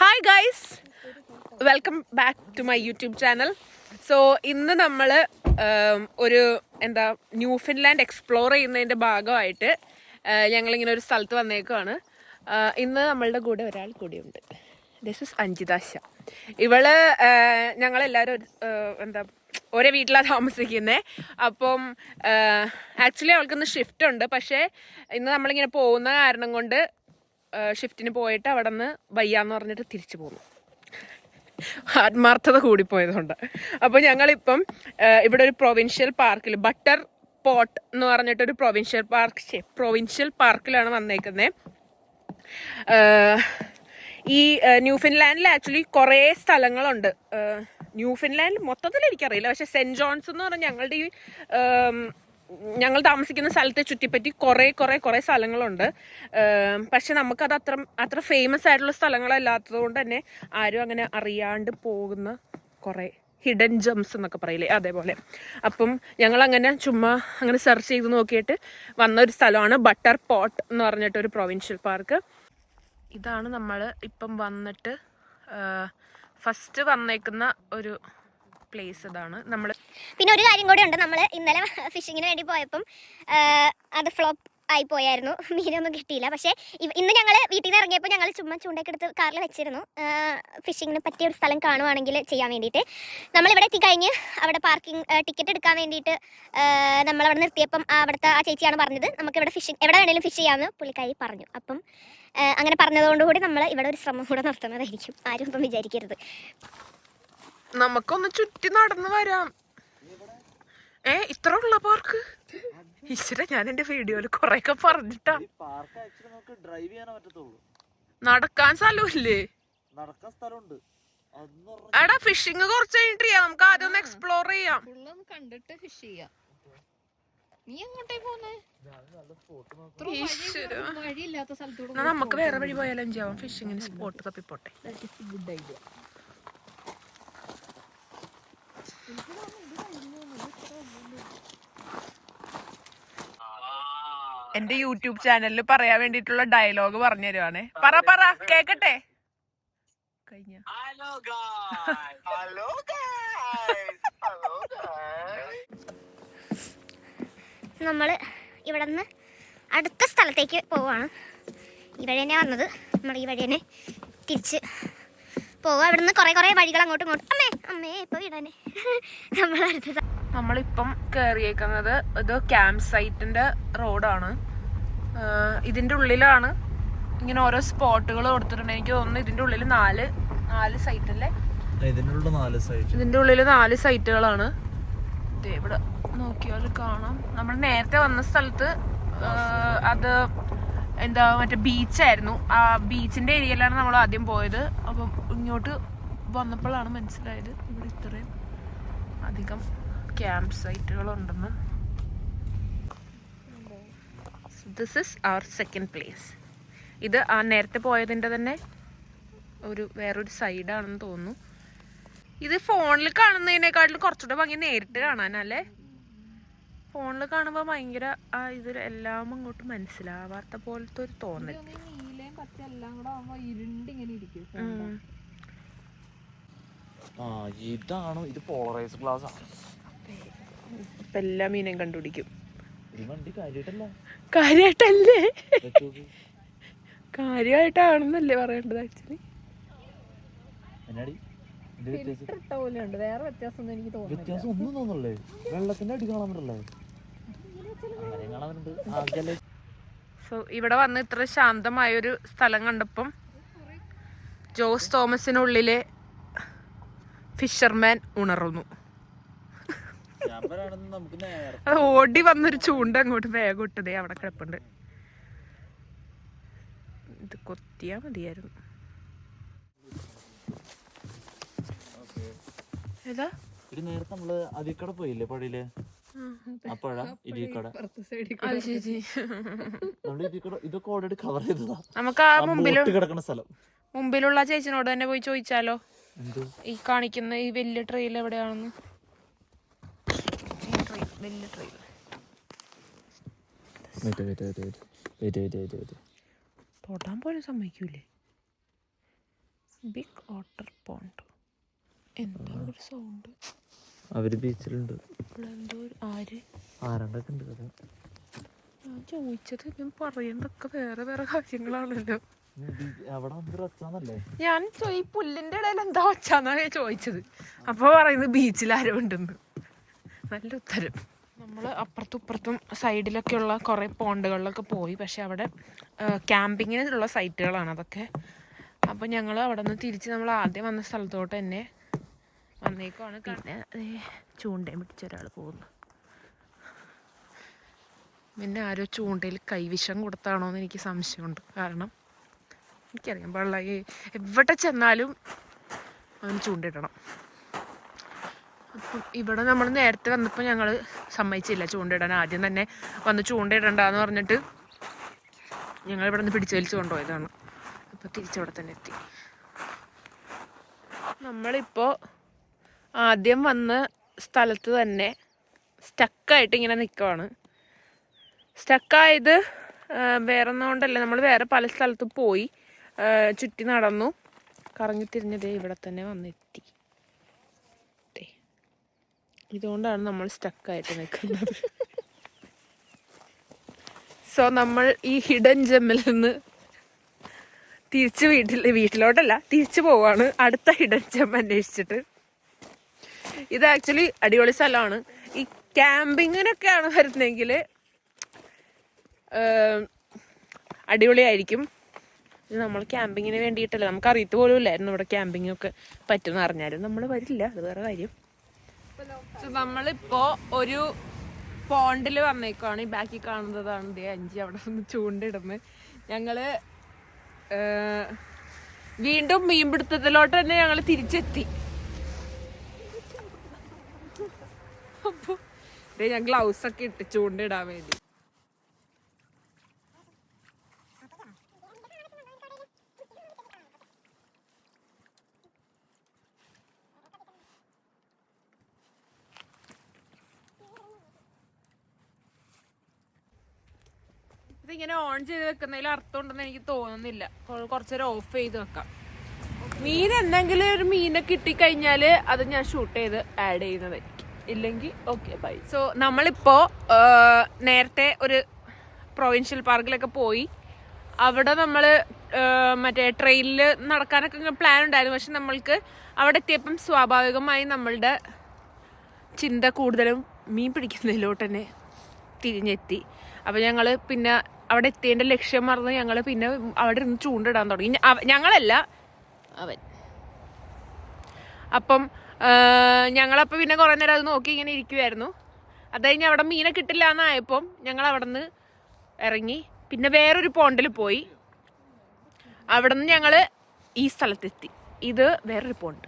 Hi guys, welcome back to my YouTube channel. So ഇന്ന് നമ്മൾ ഒരു ന്യൂഫിൻലാൻഡ് എക്സ്പ്ലോർ ചെയ്യുന്നതിൻ്റെ ഭാഗമായിട്ട് ഞങ്ങളിങ്ങനെ ഒരു സ്ഥലത്ത് വന്നേക്കുവാണ്. ഇന്ന് നമ്മളുടെ കൂടെ ഒരാൾ കൂടിയുണ്ട്. This is Anjithasha. ഇവള് ഞങ്ങളെല്ലാവരും ഒരേ വീട്ടിലാണ് താമസിക്കുന്നത്. അപ്പം ആക്ച്വലി അവൾക്കിന്ന് ഷിഫ്റ്റ് ഉണ്ട്. പക്ഷേ ഇന്ന് നമ്മളിങ്ങനെ പോകുന്ന കാരണം കൊണ്ട് ഷിഫ്റ്റിന് പോയിട്ട് അവിടെ നിന്ന് വയ്യാന്ന് പറഞ്ഞിട്ട് തിരിച്ചു പോന്നു. ആത്മാർത്ഥത കൂടിപ്പോയതുകൊണ്ട്. അപ്പോൾ ഞങ്ങളിപ്പം ഇവിടെ ഒരു പ്രൊവിൻഷ്യൽ പാർക്കിൽ, ബട്ടർ പോട്ട് എന്ന് പറഞ്ഞിട്ടൊരു പ്രൊവിൻഷ്യൽ പാർക്കിലാണ് വന്നേക്കുന്നത്. ഈ ന്യൂഫിൻലാൻഡിൽ ആക്ച്വലി കുറേ സ്ഥലങ്ങളുണ്ട്. ന്യൂഫിൻലാൻഡ് മൊത്തത്തിൽ എനിക്കറിയില്ല, പക്ഷെ സെൻറ്റ് ജോൺസ് എന്ന് പറഞ്ഞാൽ ഞങ്ങൾ താമസിക്കുന്ന സ്ഥലത്തെ ചുറ്റിപ്പറ്റി കുറേ സ്ഥലങ്ങളുണ്ട്. പക്ഷെ നമുക്കത് അത്ര ഫേമസ് ആയിട്ടുള്ള സ്ഥലങ്ങളല്ലാത്തത് കൊണ്ട് തന്നെ ആരും അങ്ങനെ അറിയാണ്ട് പോകുന്ന കുറേ ഹിഡൻ ജംസ് എന്നൊക്കെ പറയില്ലേ, അതേപോലെ. അപ്പം ഞങ്ങളങ്ങനെ ചുമ്മാ അങ്ങനെ സെർച്ച് ചെയ്ത് നോക്കിയിട്ട് വന്നൊരു സ്ഥലമാണ് ബട്ടർ പോട്ട് എന്ന് പറഞ്ഞിട്ടൊരു പ്രൊവിൻഷ്യൽ പാർക്ക്. ഇതാണ് നമ്മൾ ഇപ്പം വന്നിട്ട് ഫസ്റ്റ് വന്നേക്കുന്ന ഒരു പ്ലേസ്. ഇതാണ് നമ്മൾ. പിന്നെ ഒരു കാര്യം കൂടെ ഉണ്ട്, നമ്മൾ ഇന്നലെ ഫിഷിങ്ങിന് വേണ്ടി പോയപ്പം അത് ഫ്ലോപ്പ് ആയി പോയായിരുന്നു, മീനൊന്നും കിട്ടിയില്ല. പക്ഷേ ഇന്ന് ഞങ്ങൾ വീട്ടിൽ നിന്ന് ഇറങ്ങിയപ്പോൾ ഞങ്ങൾ ചുമ്മാ ചൂണ്ടൊക്കെ എടുത്ത് കാറിൽ വെച്ചിരുന്നു, ഫിഷിങ്ങിന് പറ്റിയ ഒരു സ്ഥലം കാണുവാണെങ്കിൽ ചെയ്യാൻ വേണ്ടിയിട്ട്. നമ്മളിവിടെ എത്തിക്കഴിഞ്ഞ് അവിടെ പാർക്കിംഗ് ടിക്കറ്റ് എടുക്കാൻ വേണ്ടിയിട്ട് നമ്മളവിടെ നിർത്തിയപ്പം അവിടുത്തെ ആ ചേച്ചിയാണ് പറഞ്ഞത് നമുക്കിവിടെ എവിടെ വേണമെങ്കിലും ഫിഷ് ചെയ്യാമെന്ന് പുള്ളിക്കാരി പറഞ്ഞു. അപ്പം അങ്ങനെ പറഞ്ഞതുകൊണ്ടുകൂടി നമ്മൾ ഇവിടെ ഒരു ശ്രമം കൂടെ നടത്തുന്നതായിരിക്കും, ആരും ഇപ്പം വിചാരിക്കരുത്. നമുക്കൊന്ന് ചുറ്റി നടന്നു വരാം. ഇത്ര ഉള്ള പാർക്ക്? ഈശ്വര, ഞാൻ എന്റെ വീഡിയോയില് കൊറേയൊക്കെ പറഞ്ഞിട്ടാ. നടക്കാൻ സ്ഥലമില്ലേ? എടാ, ഫിഷിങ് കുറച്ച് കഴിഞ്ഞിട്ട് ചെയ്യാം. നമുക്ക് ആദ്യം ഒന്ന് എക്സ്പ്ലോർ ചെയ്യാം. കണ്ടിട്ട് ഫിഷ് ചെയ്യാം. നീ എങ്ങോട്ടേ പോന്നേ? വഴിയില്ലാത്ത സ്ഥലത്തോട് നമുക്ക് വേറെ വഴി പോയാലും ചെയ്യാം. ഫിഷിങ്ങിന് സ്പോട്ട് തപ്പിപ്പോട്ടെ. Good idea. എന്റെ യൂട്യൂബ് ചാനലിൽ പറയാൻ വേണ്ടിട്ടുള്ള ഡയലോഗ് പറഞ്ഞു തരുവാണേ. പറ കേക്കട്ടെ. കഴിഞ്ഞ നമ്മൾ ഇവിടെ നിന്ന് അടുത്ത സ്ഥലത്തേക്ക് പോവുകയാണ്. ഈ വഴി തന്നെ വന്നത്, നമ്മൾ ഈ വഴി തന്നെ തിരിച്ച് പോവുക. ഇവിടെ നിന്ന് കുറേ വഴികൾ അങ്ങോട്ടും ഇങ്ങോട്ടും. അമ്മേ ഇപ്പോൾ വിടാനേ. നമ്മളിപ്പം കയറിയേക്കുന്നത് ഇത് ക്യാമ്പ് സൈറ്റിന്റെ റോഡാണ്. ഇതിന്റെ ഉള്ളിലാണ് ഇങ്ങനെ ഓരോ സ്പോട്ടുകൾ കൊടുത്തിട്ടുണ്ട്. എനിക്ക് തോന്നുന്നു ഇതിന്റെ ഉള്ളിൽ നാല് സൈറ്റ് അല്ലേ? ഇതിന്റെ ഉള്ളിൽ 4 സൈറ്റുകളാണ്. ഇവിടെ നോക്കിയാൽ കാണാം. നമ്മൾ നേരത്തെ വന്ന സ്ഥലത്ത് അത് മറ്റേ ബീച്ചായിരുന്നു. ആ ബീച്ചിന്റെ ഏരിയയിലാണ് നമ്മൾ ആദ്യം പോയത്. അപ്പം ഇങ്ങോട്ട് വന്നപ്പോഴാണ് മനസ്സിലായത് ഇവിടെ ഇത്രയും അധികം ക്യാമ്പ് സൈറ്റുകളുണ്ടെന്ന്. This is our second place. ഇത് ആ നേരത്തെ പോയതിൻ്റെ തന്നെ വേറൊരു സൈഡാണെന്ന് തോന്നുന്നു. ഇത് ഫോണിൽ കാണുന്നതിനേക്കാട്ടിലും കുറച്ചുകൂടെ ഭംഗി നേരിട്ട് കാണാനല്ലേ? ഫോണിൽ കാണുമ്പോൾ ഭയങ്കര ഇതിൽ എല്ലാം അങ്ങോട്ട് മനസ്സിലാവാത്ത പോലത്തെ ഒരു തോന്നൽ. ഇതാണോ ഇത്? പോളറൈസ്ഡ് ഗ്ലാസ് ആണ്. ഇപ്പൊ എല്ലാ മീനും കണ്ടുപിടിക്കും. കാര്യായിട്ടല്ലേ? കാര്യമായിട്ടാണെന്നല്ലേ പറയേണ്ടത്? ആക്ച്വലി വേറെ വ്യത്യാസം എനിക്ക് ഒന്നും തോന്നുന്നില്ലേ? വെള്ളത്തിന്റെ അടി കാണാൻ പറ്റല്ലേ? സോ ഇവിടെ വന്ന് ഇത്ര ശാന്തമായൊരു സ്ഥലം കണ്ടപ്പം ജോസ് തോമസിനുള്ളിലെ ഫിഷർമാൻ ഉണർന്നു. അത് ഓടി വന്നൊരു ചൂണ്ട അങ്ങോട്ട് വേഗം ഇട്ടതേ അവിടെ കിടപ്പുണ്ട്. ഇത് കൊത്തിയാ മതിയായിരുന്നു. ഏതാ? നേരത്തെ നമ്മള് അതിക്കട പോയില്ലേ പുഴയില്? അപ്പഴ ഇരിക്കട ഇതൊക്കെ ഓൾറെഡി കവർ ചെയ്തതാ. നമുക്ക് ആ കിടക്കുന്ന സ്ഥലം മുമ്പിലുള്ള ചേച്ചിനോട് തന്നെ പോയി ചോദിച്ചാലോ, ഈ കാണിക്കുന്ന ഈ വലിയ ട്രെയിൽ എവിടെയാണെന്ന്. വലിയ ട്രെയിൽ തൊടാൻ പോലും സമ്മതിക്കൂലേ? Big ഓട്ടർ pond. എന്താ ഒരു സൗണ്ട്? അവര് ബീച്ചിലുണ്ട്. ഇവിടെ എന്തോ ആര് ആരണ്ടൊക്കെ ഉണ്ട് കഥ. ഞാൻ ചോദിച്ചത് ഞാൻ പറയുന്നതൊക്കെ വേറെ വേറെ കാര്യങ്ങളാണല്ലോ. അവിടെ എന്തൊരു ഒച്ചാന്നല്ലേ? ഞാൻ ഈ പുല്ലിന്റെ ഇടയിൽ എന്താ ഒച്ചാന്നാ ചോദിച്ചത്. അപ്പൊ പറയുന്നത് ബീച്ചിൽ ആരോ ഉണ്ടെന്ന്. നല്ല ഉത്തരം. നമ്മൾ അപ്പുറത്തും ഇപ്പുറത്തും സൈഡിലൊക്കെ ഉള്ള കുറേ പോണ്ടുകളിലൊക്കെ പോയി. പക്ഷെ അവിടെ ക്യാമ്പിങ്ങിനുള്ള സൈറ്റുകളാണ് അതൊക്കെ. അപ്പം ഞങ്ങൾ അവിടെ നിന്ന് തിരിച്ച് നമ്മൾ ആദ്യം വന്ന സ്ഥലത്തോട്ട് തന്നെ വന്നേക്കുവാണ്. പിന്നെ ചൂണ്ടയും പിടിച്ച ഒരാൾ പോകുന്നു. പിന്നെ ആരോ ചൂണ്ടയിൽ കൈവിഷം കൊടുത്താണോ എന്ന് എനിക്ക് സംശയമുണ്ട്. കാരണം എനിക്കറിയാം പാടില്ല, എവിടെ ചെന്നാലും അവന് ചൂണ്ടയിടണം. അപ്പം ഇവിടെ നമ്മൾ നേരത്തെ വന്നപ്പോൾ ഞങ്ങൾ സമ്മതിച്ചില്ല ചൂണ്ടയിടാൻ. ആദ്യം തന്നെ വന്ന് ചൂണ്ടയിടണ്ടെന്ന് പറഞ്ഞിട്ട് ഞങ്ങൾ ഇവിടെ നിന്ന് പിടിച്ചു വലിച്ചു കൊണ്ടുപോയതാണ്. അപ്പോൾ തിരിച്ചവിടെ തന്നെ എത്തി. നമ്മളിപ്പോൾ ആദ്യം വന്ന സ്ഥലത്ത് തന്നെ സ്റ്റക്കായിട്ട് ഇങ്ങനെ നിൽക്കുവാണ്. സ്റ്റക്കായത് വേറൊന്നും കൊണ്ടല്ല, നമ്മൾ വേറെ പല സ്ഥലത്ത് പോയി ചുറ്റി നടന്നു കറങ്ങി തിരിഞ്ഞതേ ഇവിടെ തന്നെ വന്നെത്തി. ഇതുകൊണ്ടാണ് നമ്മൾ സ്റ്റക്കായിട്ട് നിൽക്കുന്നത്. സോ നമ്മൾ ഈ ഹിഡൻ ജെമ്മിൽ നിന്ന് തിരിച്ച് വീട്ടിലോട്ടല്ല തിരിച്ചു പോവാണ് അടുത്ത ഹിഡൻ ജെം അന്വേഷിച്ചിട്ട്. ഇത് ആക്ച്വലി അടിപൊളി സ്ഥലമാണ്. ഈ ക്യാമ്പിങ്ങിനൊക്കെയാണ് വരുന്നതെങ്കിൽ അടിപൊളിയായിരിക്കും. ഇത് നമ്മൾ ക്യാമ്പിങ്ങിന് വേണ്ടിയിട്ടല്ല, നമുക്ക് അറിയത്ത് പോലും ഇല്ലായിരുന്നു ഇവിടെ ക്യാമ്പിങ്ങൊക്കെ പറ്റുമെന്ന് അറിഞ്ഞാലും നമ്മൾ വരില്ല, അത് വേറെ കാര്യം. നമ്മളിപ്പോൾ ഒരു പോണ്ടിൽ വന്നേക്കുവാണ്. ഈ ബാക്കി കാണുന്നതാണ് ദേ അഞ്ചി അവിടെ നിന്ന് ചൂണ്ടിടുന്നത്. ഞങ്ങള് വീണ്ടും മീൻപിടുത്തത്തിലോട്ട് തന്നെ ഞങ്ങൾ തിരിച്ചെത്തി. അപ്പോൾ ഞാൻ ഗ്ലൗസൊക്കെ ഇട്ട് ചൂണ്ടിടാൻ വേണ്ടി. ഇതിങ്ങനെ ഓൺ ചെയ്ത് വെക്കുന്നതിൽ അർത്ഥം ഉണ്ടെന്ന് എനിക്ക് തോന്നുന്നില്ല. കുറച്ചേരം ഓഫ് ചെയ്ത് വെക്കാം. മീൻ എന്തെങ്കിലും ഒരു മീനെ കിട്ടിക്കഴിഞ്ഞാൽ അത് ഞാൻ ഷൂട്ട് ചെയ്ത് ആഡ് ചെയ്യുന്നതായിരിക്കും. ഇല്ലെങ്കിൽ ഓക്കെ ബൈ. സോ നമ്മളിപ്പോ നേരത്തെ ഒരു പ്രൊവിൻഷ്യൽ പാർക്കിലൊക്കെ പോയി. അവിടെ നമ്മൾ മറ്റേ ട്രെയിനിൽ നടക്കാനൊക്കെ പ്ലാൻ ഉണ്ടായിരുന്നു. പക്ഷെ നമ്മൾക്ക് അവിടെ എത്തിയപ്പം സ്വാഭാവികമായി നമ്മളുടെ ചിന്ത കൂടുതലും മീൻ പിടിക്കുന്നതിലോട്ട് തന്നെ തിരിഞ്ഞെത്തി. അപ്പം ഞങ്ങൾ പിന്നെ അവിടെ എത്തിയതിൻ്റെ ലക്ഷ്യം മറന്ന് ഞങ്ങൾ പിന്നെ അവിടെ ഇരുന്ന് ചൂണ്ടിടാൻ തുടങ്ങി. ഞങ്ങളല്ല, അവൻ. അപ്പം ഞങ്ങളപ്പോൾ പിന്നെ കുറേ നേരം അത് നോക്കി ഇങ്ങനെ ഇരിക്കുമായിരുന്നു. അത് കഴിഞ്ഞ് അവിടെ മീനെ കിട്ടില്ല എന്നായപ്പം ഞങ്ങൾ അവിടെ നിന്ന് ഇറങ്ങി. പിന്നെ വേറൊരു പോണ്ടിൽ പോയി. അവിടെ നിന്ന് ഞങ്ങൾ ഈ സ്ഥലത്തെത്തി. ഇത് വേറൊരു പോണ്ട്.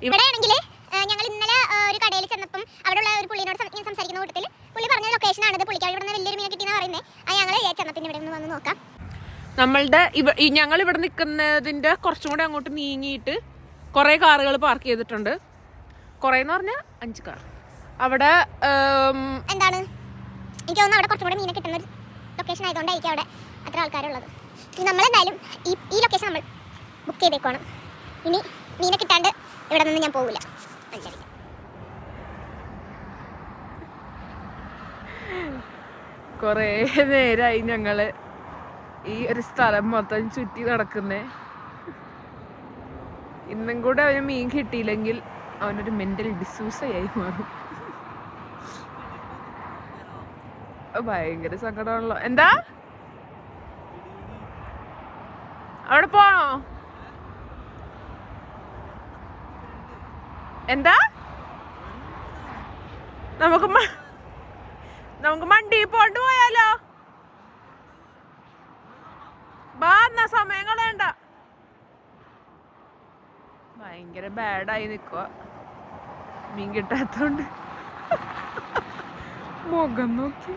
ഇവിടെയാണെങ്കിൽ ഞങ്ങൾ ഇന്നലെ ഒരു കടയിൽ ചെന്നപ്പം അവിടെയുള്ള ഒരു പുള്ളിനോട് സംസാരിക്കുന്ന കൂട്ടത്തിൽ പുള്ളി പറഞ്ഞ ലൊക്കേഷനാണിത്. പുള്ളിക്കാർ ഇവിടെ നിന്ന് വലിയൊരു മീനെ കിട്ടിയെന്ന് പറയുന്നത്. ഞങ്ങൾ ചെന്നപ്പിന് ഇവിടെ നിന്ന് വന്ന് നോക്കാം. നമ്മളുടെ ഞങ്ങൾ ഇവിടെ നിൽക്കുന്നതിൻ്റെ കുറച്ചും കൂടെ അങ്ങോട്ട് നീങ്ങിയിട്ട് കുറേ കാറുകൾ പാർക്ക് ചെയ്തിട്ടുണ്ട്. കുറേ എന്ന് പറഞ്ഞാൽ 5 കാർ. അവിടെ എന്താണ് എനിക്ക് തോന്നുന്നു അവിടെ കുറച്ചും കൂടെ മീനെ കിട്ടുന്ന ഒരു ലൊക്കേഷൻ ആയതുകൊണ്ടായിരിക്കും അവിടെ അത്ര ആൾക്കാരുള്ളത്. നമ്മളെന്തായാലും ഈ ലൊക്കേഷൻ നമ്മൾ ബുക്ക് ചെയ്തേക്കണം. ഇനി മീനെ കിട്ടാണ്ട് ഇവിടെ നിന്ന് ഞാൻ പോകില്ല. കുറേ നേരമായി ഞങ്ങള് ഈ ഒരു സ്ഥലം മൊത്തം ചുറ്റി നടക്കുന്നേ. ഇന്നും കൂടെ അവന് മീൻ കിട്ടിയില്ലെങ്കിൽ അവനൊരു മെന്റൽ ഡിസൂസായി മാറും. ഭയങ്കര സങ്കടമാണല്ലോ. എന്താ അവിടെ പോണോ? എന്താ നമുക്ക് മണ്ടി പോണ്ട് പോയാലോ? ബാ എന്നാ, സമയം കളയണ്ട. ഭയങ്കര ബാഡായി നിൽക്കുക മീൻ കിട്ടാത്തോണ്ട്. മുഖം നോക്കി.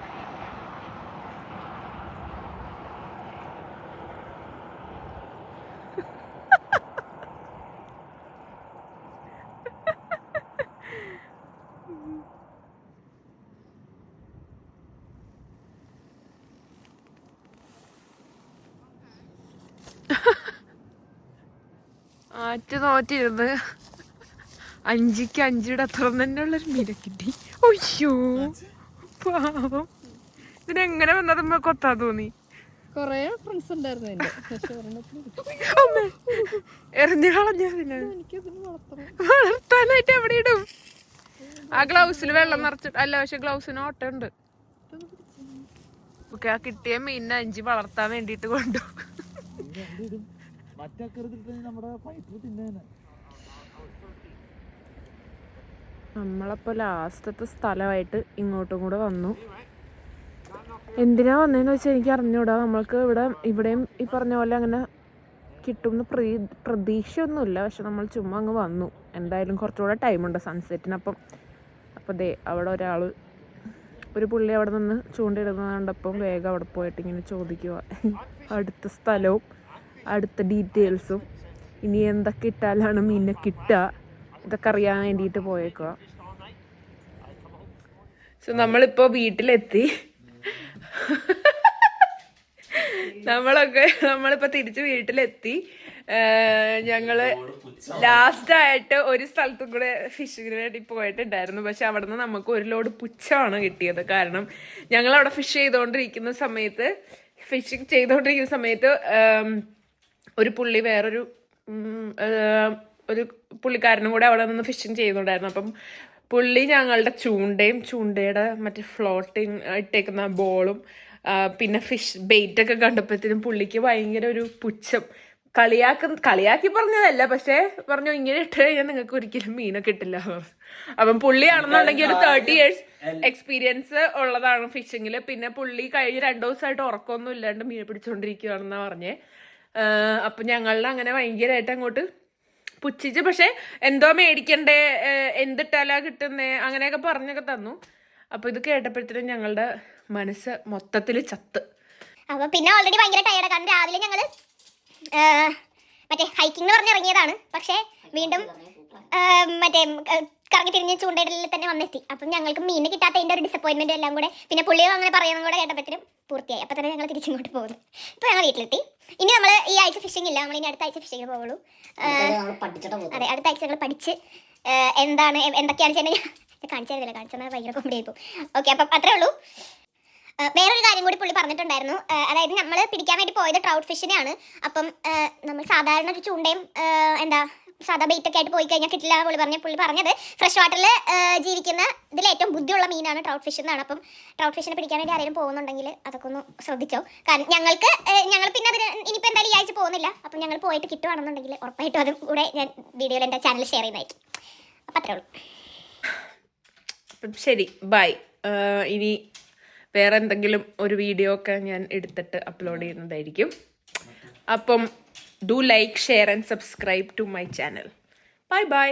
ആറ്റ് നോറ്റിരുന്ന് 5ക്ക് 5 അത്ര തന്നെ ഉള്ളൊരു മീനെ കിട്ടി. ഒയ്യോ പാവം, ഇതിനെങ്ങനെ വന്നതുമ്പോ കൊത്താൻ തോന്നി. കൊറേ ഫ്രണ്ട്സ് ഉണ്ടായിരുന്നു എന്റെ, പക്ഷെ എറിഞ്ഞു കളഞ്ഞതിന് എനിക്കതിന് വളർത്തണം. വളർത്താനായിട്ട് എവിടെ ഇടും? ആ ഗ്ലൗസിൽ വെള്ളം നിറച്ചിട്ട് അല്ല, പക്ഷെ ഗ്ലൗസിന് ഓട്ടമുണ്ട്. ഓക്കെ, ആ കിട്ടിയ മീനിനെ 5 വളർത്താൻ വേണ്ടിട്ട് കൊണ്ടു. നമ്മളപ്പോ ലാസ്റ്റത്തെ സ്ഥലമായിട്ട് ഇങ്ങോട്ടും കൂടെ വന്നു. എന്തിനാ വന്നതെന്ന് വെച്ചാൽ എനിക്ക് അറിഞ്ഞൂടാ. നമ്മൾക്ക് ഇവിടെയും ഈ പറഞ്ഞ പോലെ അങ്ങനെ കിട്ടുമെന്ന് പ്രതീക്ഷയൊന്നുമില്ല. പക്ഷെ നമ്മൾ ചുമ്മാ അങ്ങ് വന്നു. എന്തായാലും കുറച്ചുകൂടെ ടൈമുണ്ട് സൺസെറ്റിനപ്പം. അപ്പോൾ ദേ അവിടെ ഒരു പുള്ളി അവിടെ നിന്ന് ചൂണ്ടിടുന്നത് കണ്ടപ്പം വേഗം അവിടെ പോയിട്ട് ഇങ്ങനെ ചോദിക്കുക അടുത്ത സ്ഥലവും അടുത്ത ഡീറ്റെയിൽസും ഇനി എന്തൊക്കെ ഇട്ടാലാണ് മീനിനെ കിട്ടുക, ഇതൊക്കെ അറിയാൻ വേണ്ടിയിട്ട് പോയേക്കുക. സോ നമ്മളിപ്പോൾ വീട്ടിലെത്തി. നമ്മളിപ്പോൾ തിരിച്ച് വീട്ടിലെത്തി. ഞങ്ങള് ലാസ്റ്റായിട്ട് ഒരു സ്ഥലത്തും കൂടെ ഫിഷിങ്ങിന് വേണ്ടി പോയിട്ടുണ്ടായിരുന്നു. പക്ഷെ അവിടെ നിന്ന് നമുക്ക് ഒരു ലോഡ് പുച്ഛമാണ് കിട്ടിയത്. കാരണം ഞങ്ങൾ അവിടെ ഫിഷിങ് ചെയ്തുകൊണ്ടിരിക്കുന്ന സമയത്ത് ഒരു പുള്ളി വേറൊരു ഒരു പുള്ളിക്കാരനും കൂടെ അവിടെ നിന്ന് ഫിഷിങ് ചെയ്യുന്നുണ്ടായിരുന്നു. അപ്പം പുള്ളി ഞങ്ങളുടെ ചൂണ്ടയുടെ മറ്റേ ഫ്ലോട്ടിങ് ഇട്ടേക്കുന്ന ബോളും പിന്നെ ഫിഷ് ബെയ്റ്റൊക്കെ കണ്ടപ്പോഴത്തേനും പുള്ളിക്ക് ഭയങ്കര ഒരു പുച്ഛം. കളിയാക്കി പറഞ്ഞതല്ല, പക്ഷെ പറഞ്ഞു ഇങ്ങനെ ഇട്ട് കഴിഞ്ഞാൽ നിങ്ങൾക്ക് ഒരിക്കലും മീനെ കിട്ടില്ല. അപ്പം പുള്ളിയാണെന്നുണ്ടെങ്കിൽ ഒരു 30 years എക്സ്പീരിയൻസ് ഉള്ളതാണ് ഫിഷിങ്ങിൽ. പിന്നെ പുള്ളി കഴിഞ്ഞ 2 ദിവസമായിട്ട് ഉറക്കമൊന്നും ഇല്ലാണ്ട് മീനെ പിടിച്ചോണ്ടിരിക്കുകയാണെന്നാ പറഞ്ഞേ. അപ്പൊ ഞങ്ങളുടെ അങ്ങനെ ഭയങ്കരമായിട്ട് അങ്ങോട്ട് പുച്ഛിച്ച്, പക്ഷെ എന്തോ മേടിക്കണ്ടേ, എന്തിട്ടാലാ കിട്ടുന്നേ, അങ്ങനെയൊക്കെ പറഞ്ഞൊക്കെ തന്നു. അപ്പൊ ഇത് കേട്ടപ്പോഴത്തേനും ഞങ്ങളുടെ മനസ്സ് മൊത്തത്തിൽ ചത്ത്. അപ്പൊ പിന്നെ ഓൾറെഡി ഭയങ്കര ടയർഡ്. കാരണം രാവിലെ ഞങ്ങള് മറ്റേ ഹൈക്കിംഗ് പറഞ്ഞ് ഇറങ്ങിയതാണ്. പക്ഷെ വീണ്ടും മറ്റേ കറങ്ങി തിരിഞ്ഞ് ചൂണ്ടയിടലിൽ തന്നെ വന്നെത്തി. അപ്പം ഞങ്ങൾക്ക് മീനെ കിട്ടാത്തതിൻ്റെ ഒരു ഡിസപ്പോയിൻമെൻറ്റും എല്ലാം കൂടെ, പിന്നെ പുള്ളിയോ അങ്ങനെ പറയുന്നതും കൂടെ കേട്ടപ്പോഴത്തേനും പൂർത്തിയായി. അപ്പം തന്നെ ഞങ്ങൾ തിരിച്ചിങ്ങോട്ട് പോകുന്നു. ഇപ്പോൾ ഞങ്ങൾ വീട്ടിലെത്തി. ഇനി നമ്മൾ ഈ ആഴ്ച ഫിഷിംഗ് ഇല്ല, നമ്മൾ ഇനി അടുത്ത ആഴ്ച ഫിഷിങ്ങിന് പോകുള്ളൂ. അതെ, അടുത്ത ആഴ്ച ഞങ്ങൾ പഠിച്ച് എന്തൊക്കെയാണ് ചെയ്യുന്നത് ഞാൻ കാണിച്ചു തരുന്നില്ല. കാണിച്ചാൽ ഭയങ്കര കോമഡി ആയിപ്പോൾ. ഓക്കെ, അപ്പം അത്രേ ഉള്ളൂ. വേറൊരു കാര്യം കൂടി പുള്ളി പറഞ്ഞിട്ടുണ്ടായിരുന്നു. അതായത് നമ്മൾ പിടിക്കാൻ വേണ്ടി പോയത് ട്രൗട്ട് ഫിഷിനെയാണ്. അപ്പം നമ്മൾ സാധാരണ ഒരു ചൂണ്ടയും സാധാ ബെയ്റ്റൊക്കെ ആയിട്ട് പോയി കഴിഞ്ഞാൽ കിട്ടില്ല പുള്ളി പറഞ്ഞത് ഫ്രഷ് വാട്ടറിൽ ജീവിക്കുന്ന ഇതിൽ ഏറ്റവും ബുദ്ധിയുള്ള മീനാണ് ട്രൗട്ട് ഫിഷ് എന്നാണ്. അപ്പം ട്രൗട്ട് ഫിഷിനെ പിടിക്കാൻ വേണ്ടി ആരെങ്കിലും പോകുന്നുണ്ടെങ്കിൽ അതൊക്കെ ഒന്ന് ശ്രദ്ധിച്ചോ. കാരണം ഞങ്ങൾ പിന്നെ അതിന് ഇനിയിപ്പോൾ എന്തായാലും ഈ ആഴ്ച പോകുന്നില്ല. അപ്പം ഞങ്ങൾ പോയിട്ട് കിട്ടുവാണെന്നുണ്ടെങ്കിൽ ഉറപ്പായിട്ടും അതും കൂടെ ഞാൻ വീഡിയോയിൽ എൻ്റെ ചാനൽ ഷെയർ ചെയ്യുന്നതായിരിക്കും. അപ്പം അത്രേ ഉള്ളൂ. ശരി, ബൈ. ഇനി വേറെ എന്തെങ്കിലും ഒരു വീഡിയോ ഒക്കെ ഞാൻ എടുത്തിട്ട് അപ്ലോഡ് ചെയ്യുന്നതായിരിക്കും. അപ്പം do like, share and subscribe to my channel. Bye by.